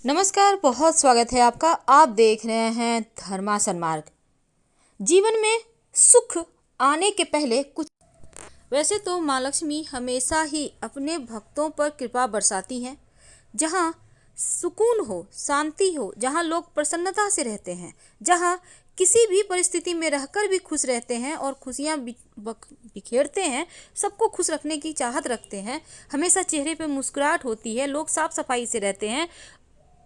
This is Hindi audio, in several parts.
नमस्कार, बहुत स्वागत है आपका। आप देख रहे हैं धर्मासन मार्ग। जीवन में सुख आने के पहले कुछ। वैसे तो माँ लक्ष्मी हमेशा ही अपने भक्तों पर कृपा बरसाती हैं। जहाँ सुकून हो, शांति हो, जहाँ लोग प्रसन्नता से रहते हैं, जहाँ किसी भी परिस्थिति में रहकर भी खुश रहते हैं और खुशियाँ बिखेरते हैं, सबको खुश रखने की चाहत रखते हैं, हमेशा चेहरे पे मुस्कुराहट होती है, लोग साफ सफाई से रहते हैं,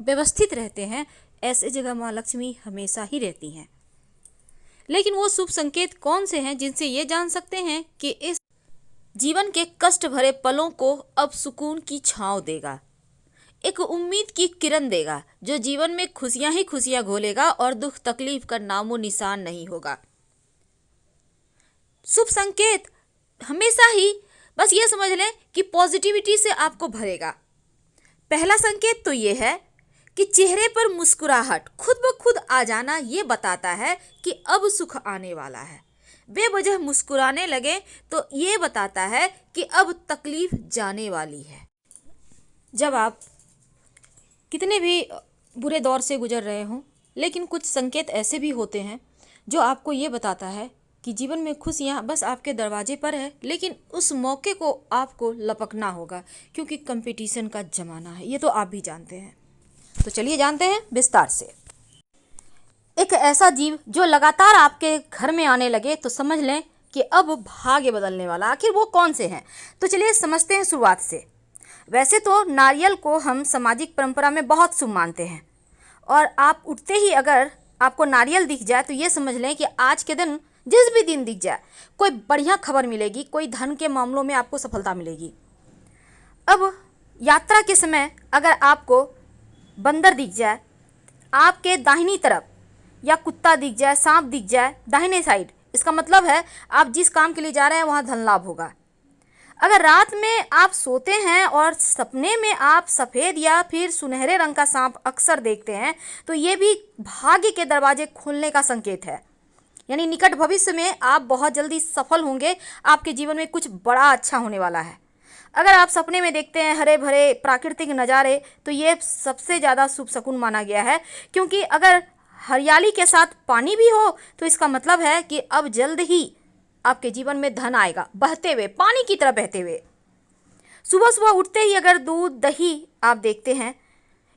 व्यवस्थित रहते हैं, ऐसे जगह माँ लक्ष्मी हमेशा ही रहती हैं। लेकिन वो शुभ संकेत कौन से हैं जिनसे ये जान सकते हैं कि इस जीवन के कष्ट भरे पलों को अब सुकून की छांव देगा, एक उम्मीद की किरण देगा, जो जीवन में खुशियां ही खुशियां घोलेगा और दुख तकलीफ का नामो निशान नहीं होगा। शुभ संकेत हमेशा ही बस ये समझ लें कि पॉजिटिविटी से आपको भरेगा। पहला संकेत तो ये है कि चेहरे पर मुस्कुराहट खुद ब खुद आ जाना ये बताता है कि अब सुख आने वाला है। बेवजह मुस्कुराने लगे तो ये बताता है कि अब तकलीफ जाने वाली है। जब आप कितने भी बुरे दौर से गुजर रहे हों, लेकिन कुछ संकेत ऐसे भी होते हैं जो आपको ये बताता है कि जीवन में खुशियाँ बस आपके दरवाजे पर है, लेकिन उस मौके को आपको लपकना होगा, क्योंकि कंपटीशन का ज़माना है। ये तो आप भी जानते हैं। तो चलिए जानते हैं विस्तार से। एक ऐसा जीव जो लगातार आपके घर में आने लगे तो समझ लें कि अब भाग्य बदलने वाला। आखिर वो कौन से हैं? तो चलिए समझते हैं शुरुआत से। वैसे तो नारियल को हम सामाजिक परंपरा में बहुत शुभ मानते हैं, और आप उठते ही अगर आपको नारियल दिख जाए तो ये समझ लें कि आज के दिन, जिस भी दिन दिख जाए, कोई बढ़िया खबर मिलेगी, कोई धन के मामलों में आपको सफलता मिलेगी। अब यात्रा के समय अगर आपको बंदर दिख जाए आपके दाहिनी तरफ, या कुत्ता दिख जाए, सांप दिख जाए दाहिने साइड, इसका मतलब है आप जिस काम के लिए जा रहे हैं वहाँ धन लाभ होगा। अगर रात में आप सोते हैं और सपने में आप सफ़ेद या फिर सुनहरे रंग का सांप अक्सर देखते हैं तो ये भी भाग्य के दरवाजे खुलने का संकेत है। यानी निकट भविष्य में आप बहुत जल्दी सफल होंगे, आपके जीवन में कुछ बड़ा अच्छा होने वाला है। अगर आप सपने में देखते हैं हरे भरे प्राकृतिक नज़ारे तो ये सबसे ज़्यादा शुभ शकुन माना गया है, क्योंकि अगर हरियाली के साथ पानी भी हो तो इसका मतलब है कि अब जल्द ही आपके जीवन में धन आएगा, बहते हुए, पानी की तरह बहते हुए। सुबह सुबह उठते ही अगर दूध दही आप देखते हैं,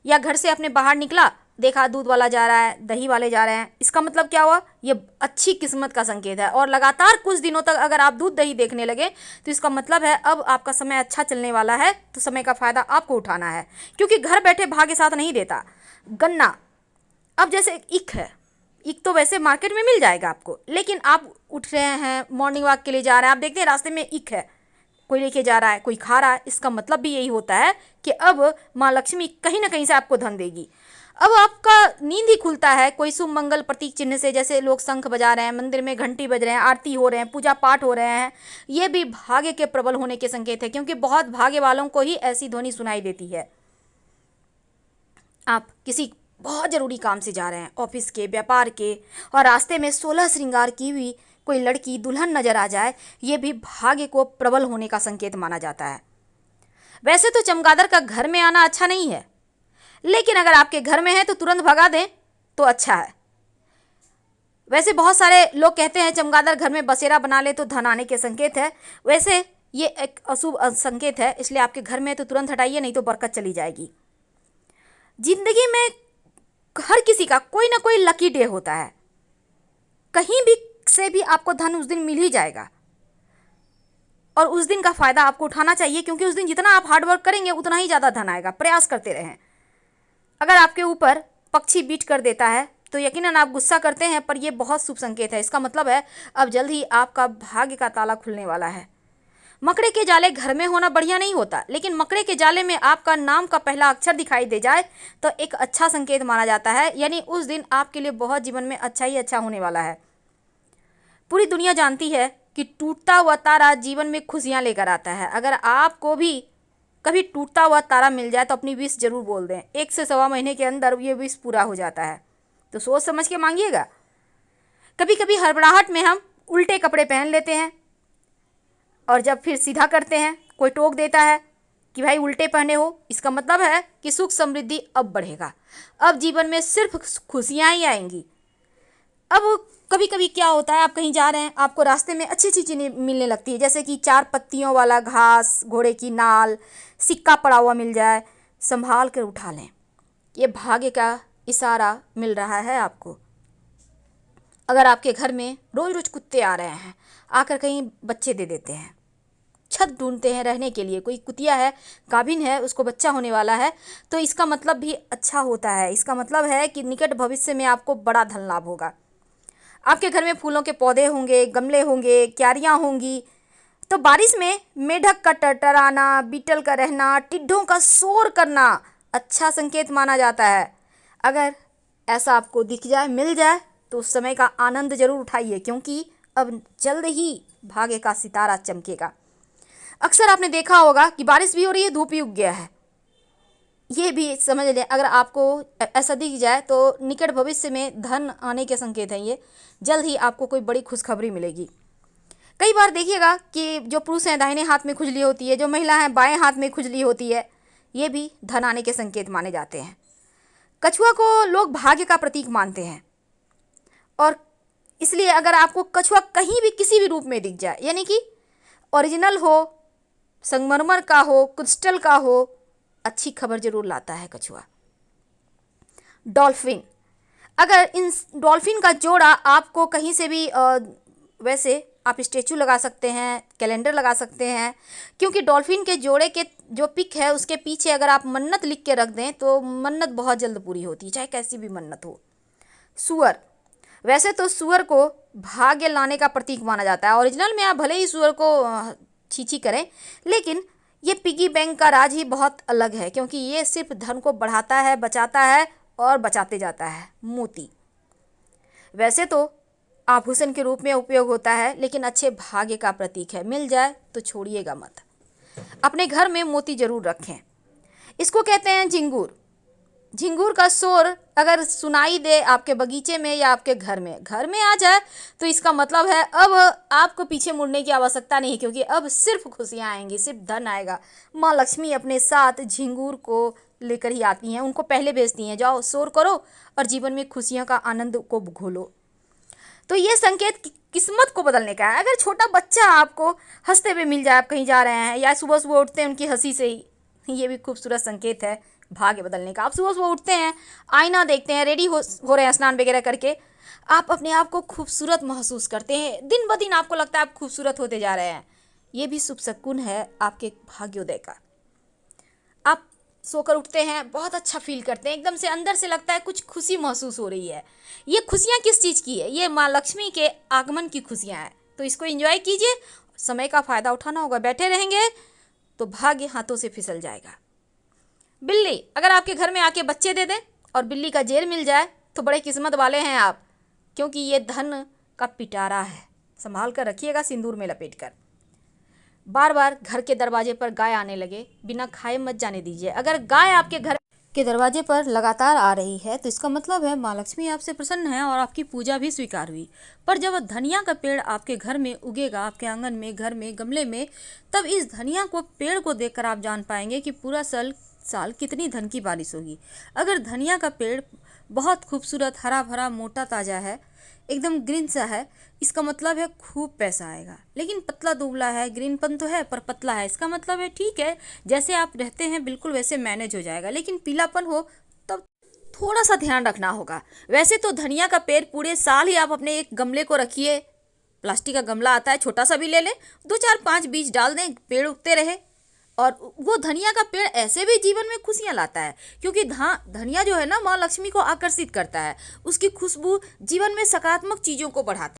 या घर से अपने बाहर निकला, देखा दूध वाला जा रहा है, दही वाले जा रहे हैं, इसका मतलब क्या हुआ? ये अच्छी किस्मत का संकेत है। और लगातार कुछ दिनों तक अगर आप दूध दही देखने लगे तो इसका मतलब है अब आपका समय अच्छा चलने वाला है, तो समय का फ़ायदा आपको उठाना है, क्योंकि घर बैठे भाग्य साथ नहीं देता। गन्ना, अब जैसे ईख है, ईख तो वैसे मार्केट में मिल जाएगा आपको, लेकिन आप उठ रहे हैं, मॉर्निंग वॉक के लिए जा रहे हैं, आप देखते हैं रास्ते में ईख है, कोई लेके जा रहा है, कोई खा रहा है, इसका मतलब भी यही होता है कि अब माँ लक्ष्मी कहीं ना कहीं से आपको धन देगी। अब आपका नींद ही खुलता है कोई शुभ मंगल प्रतीक चिन्ह से, जैसे लोग शंख बजा रहे हैं, मंदिर में घंटी बज रहे हैं, आरती हो रहे हैं, पूजा पाठ हो रहे हैं, ये भी भाग्य के प्रबल होने के संकेत है, क्योंकि बहुत भाग्य वालों को ही ऐसी ध्वनि सुनाई देती है। आप किसी बहुत ज़रूरी काम से जा रहे हैं, ऑफिस के, व्यापार के, और रास्ते में 16 श्रृंगार की हुई कोई लड़की दुल्हन नजर आ जाए, ये भी भाग्य को प्रबल होने का संकेत माना जाता है। वैसे तो चमगादड़ का घर में आना अच्छा नहीं है, लेकिन अगर आपके घर में है तो तुरंत भगा दें तो अच्छा है। वैसे बहुत सारे लोग कहते हैं चमगादड़ घर में बसेरा बना ले तो धन आने के संकेत है। वैसे ये एक अशुभ संकेत है, इसलिए आपके घर में है तो तुरंत हटाइए, नहीं तो बरकत चली जाएगी। जिंदगी में हर किसी का कोई ना कोई लकी डे होता है, कहीं भी से भी आपको धन उस दिन मिल ही जाएगा, और उस दिन का फ़ायदा आपको उठाना चाहिए, क्योंकि उस दिन जितना आप हार्ड वर्क करेंगे उतना ही ज़्यादा धन आएगा। प्रयास करते रहें। अगर आपके ऊपर पक्षी बीट कर देता है तो यकीनन आप गुस्सा करते हैं, पर यह बहुत शुभ संकेत है। इसका मतलब है अब जल्द ही आपका भाग्य का ताला खुलने वाला है। मकड़े के जाले घर में होना बढ़िया नहीं होता, लेकिन मकड़े के जाले में आपका नाम का पहला अक्षर दिखाई दे जाए तो एक अच्छा संकेत माना जाता है, यानी उस दिन आपके लिए बहुत जीवन में अच्छा ही अच्छा होने वाला है। पूरी दुनिया जानती है कि टूटता हुआ तारा जीवन में खुशियाँ लेकर आता है। अगर आपको भी कभी टूटता हुआ तारा मिल जाए तो अपनी विश जरूर बोल दें, 1 से सवा महीने के अंदर ये विश पूरा हो जाता है, तो सोच समझ के मांगिएगा। कभी कभी हड़बड़ाहट में हम उल्टे कपड़े पहन लेते हैं, और जब फिर सीधा करते हैं कोई टोक देता है कि भाई उल्टे पहने हो, इसका मतलब है कि सुख समृद्धि अब बढ़ेगा, अब जीवन में सिर्फ खुशियाँ ही आएंगी। अब कभी कभी क्या होता है, आप कहीं जा रहे हैं, आपको रास्ते में अच्छी अच्छी चीज़ें मिलने लगती है, जैसे कि 4 पत्तियों वाला घास, घोड़े की नाल, सिक्का पड़ा हुआ मिल जाए, संभाल कर उठा लें, ये भाग्य का इशारा मिल रहा है आपको। अगर आपके घर में रोज रोज कुत्ते आ रहे हैं, आकर कहीं बच्चे दे देते हैं, छत ढूंढते हैं रहने के लिए, कोई कुतिया है, गाभिन है, उसको बच्चा होने वाला है, तो इसका मतलब भी अच्छा होता है। इसका मतलब है कि निकट भविष्य में आपको बड़ा धन लाभ होगा। आपके घर में फूलों के पौधे होंगे, गमले होंगे, क्यारियाँ होंगी, तो बारिश में मेढक का टरटराना, बीटल का रहना, टिड्ढों का शोर करना अच्छा संकेत माना जाता है। अगर ऐसा आपको दिख जाए, मिल जाए, तो उस समय का आनंद जरूर उठाइए, क्योंकि अब जल्द ही भाग्य का सितारा चमकेगा। अक्सर आपने देखा होगा कि बारिश भी हो रही है, धूप भी उग गया है, ये भी समझ लें। अगर आपको ऐसा दिख जाए तो निकट भविष्य में धन आने के संकेत हैं, ये जल्द ही आपको कोई बड़ी खुशखबरी मिलेगी। कई बार देखिएगा कि जो पुरुष हैं दाहिने हाथ में खुजली होती है, जो महिला हैं बाएं हाथ में खुजली होती है, ये भी धन आने के संकेत माने जाते हैं। कछुआ को लोग भाग्य का प्रतीक मानते हैं, और इसलिए अगर आपको कछुआ कहीं भी किसी भी रूप में दिख जाए, यानी कि ओरिजिनल हो, संगमरमर का हो, क्रिस्टल का हो, अच्छी खबर जरूर लाता है कछुआ। डॉल्फिन, अगर इन डॉल्फिन का जोड़ा आपको कहीं से भी वैसे आप स्टेचू लगा सकते हैं, कैलेंडर लगा सकते हैं, क्योंकि डॉल्फिन के जोड़े के जो पिक है उसके पीछे अगर आप मन्नत लिख के रख दें तो मन्नत बहुत जल्द पूरी होती है, चाहे कैसी भी मन्नत हो। सूअर, वैसे तो सूअर को भाग्य लाने का प्रतीक माना जाता है। ओरिजिनल में आप भले ही सूअर को छीछी करें, लेकिन ये पिगी बैंक का राज ही बहुत अलग है, क्योंकि ये सिर्फ धन को बढ़ाता है, बचाता है और बचाते जाता है। मोती, वैसे तो आभूषण के रूप में उपयोग होता है, लेकिन अच्छे भाग्य का प्रतीक है, मिल जाए तो छोड़िएगा मत। अपने घर में मोती जरूर रखें। इसको कहते हैं झिंगूर। झिंगूर का शोर अगर सुनाई दे आपके बगीचे में या आपके घर में आ जाए, तो इसका मतलब है अब आपको पीछे मुड़ने की आवश्यकता नहीं, क्योंकि अब सिर्फ खुशियाँ आएंगी, सिर्फ धन आएगा। माँ लक्ष्मी अपने साथ झिंगूर को लेकर ही आती हैं, उनको पहले भेजती हैं, जाओ शोर करो और जीवन में खुशियों का आनंद को घोलो। तो ये संकेत किस्मत को बदलने का है। अगर छोटा बच्चा आपको हंसते हुए मिल जाए, आप कहीं जा रहे हैं, या सुबह सुबह उठते हैं उनकी हंसी से ही, ये भी खूबसूरत संकेत है भाग्य बदलने का। आप सुबह सुबह उठते हैं, आईना देखते हैं, रेडी हो रहे हैं स्नान वगैरह करके, आप अपने आप को खूबसूरत महसूस करते हैं, दिन ब दिन आपको लगता है आप खूबसूरत होते जा रहे हैं, ये भी शुभ शकुन है आपके भाग्योदय का। आप सोकर उठते हैं, बहुत अच्छा फील करते हैं, एकदम से अंदर से लगता है कुछ खुशी महसूस हो रही है। ये खुशियाँ किस चीज़ की है? ये माँ लक्ष्मी के आगमन की खुशियाँ हैं, तो इसको एंजॉय कीजिए। समय का फ़ायदा उठाना होगा, बैठे रहेंगे तो भाग्य हाथों से फिसल जाएगा। बिल्ली, अगर आपके घर में आके बच्चे दे दें और बिल्ली का जेर मिल जाए तो बड़े किस्मत वाले हैं आप, क्योंकि ये धन का पिटारा है, संभाल कर रखिएगा सिंदूर में लपेट कर। बार बार घर के दरवाजे पर गाय आने लगे, बिना खाए मत जाने दीजिए। अगर गाय आपके घर के दरवाजे पर लगातार आ रही है तो इसका मतलब है माँ लक्ष्मी आपसे प्रसन्न है और आपकी पूजा भी स्वीकार हुई। पर जब धनिया का पेड़ आपके घर में उगेगा, आपके आंगन में, घर में, गमले में, तब इस धनिया को, पेड़ को देखकर आप जान पाएंगे कि पूरा साल कितनी धन की बारिश होगी। अगर धनिया का पेड़ बहुत खूबसूरत, हरा भरा, मोटा, ताज़ा है, एकदम ग्रीन सा है, इसका मतलब है खूब पैसा आएगा। लेकिन पतला दुबला है, ग्रीनपन तो है पर पतला है, इसका मतलब है ठीक है, जैसे आप रहते हैं बिल्कुल वैसे मैनेज हो जाएगा। लेकिन पीलापन हो तब थोड़ा सा ध्यान रखना होगा। वैसे तो धनिया का पेड़ पूरे साल ही आप अपने एक गमले को रखिए, प्लास्टिक का गमला आता है, छोटा सा भी ले लें, 2 4 5 बीज डाल दें, पेड़ उगते रहे। और वो धनिया का पेड़ ऐसे भी जीवन में खुशियाँ लाता है, क्योंकि धनिया जो है ना, माँ लक्ष्मी को आकर्षित करता है, उसकी खुशबू जीवन में सकारात्मक चीज़ों को बढ़ाता है।